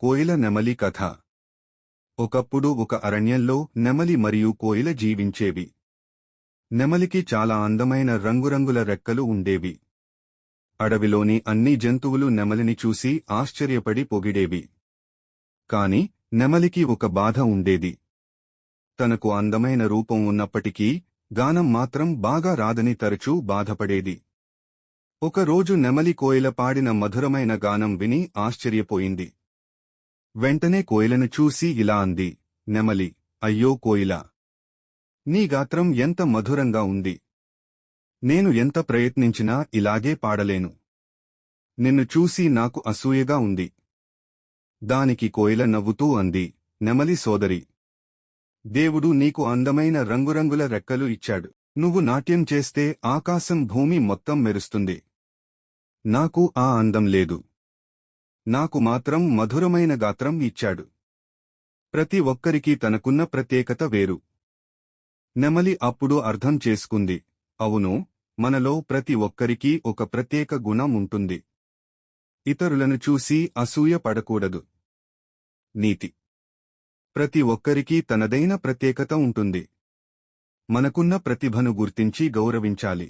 కోయిల నెమలి కథ. ఒకప్పుడు ఒక అరణ్యంలో నెమలి మరియు కోయిల జీవించేవి. నెమలికి చాలా అందమైన రంగురంగుల రెక్కలు ఉండేవి. అడవిలోని అన్ని జంతువులు నెమలిని చూసి ఆశ్చర్యపడి పొగిడేవి. కాని నెమలికి ఒక బాధ ఉండేది. తనకు అందమైన రూపం ఉన్నప్పటికీ గానం మాత్రం బాగా రాదని తరచూ బాధపడేది. ఒకరోజు నెమలి కోయిల పాడిన మధురమైన గానం విని ఆశ్చర్యపోయింది. వెంటనే కోయిలను చూసి ఇలా అంది, నెమలి, అయ్యో కోయిలా! నీ గాత్రం ఎంత మధురంగా ఉంది! నేను ఎంత ప్రయత్నించినా ఇలాగే పాడలేను. నిన్ను చూసి నాకు అసూయగా ఉంది. దానికి కోయిల నవ్వుతూ అంది, నెమలి సోదరి, దేవుడు నీకు అందమైన రంగురంగుల రెక్కలు ఇచ్చాడు. నువ్వు నాట్యం చేస్తే ఆకాశం భూమి మొత్తం మెరుస్తుంది. నాకు ఆ అందం లేదు. నాకు మాత్రం మధురమైన గాత్రం ఇచ్చాడు. ప్రతి ఒక్కరికీ తనకున్న ప్రత్యేకత వేరు. నెమలి అప్పుడు అర్థం చేసుకుంది, అవును, మనలో ప్రతి ఒక్కరికీ ఒక ప్రత్యేక గుణం ఉంటుంది. ఇతరులను చూసి అసూయ పడకూడదు. నీతి: ప్రతి ఒక్కరికీ తనదైన ప్రత్యేకత ఉంటుంది. మనకున్న ప్రతిభను గుర్తించి గౌరవించాలి.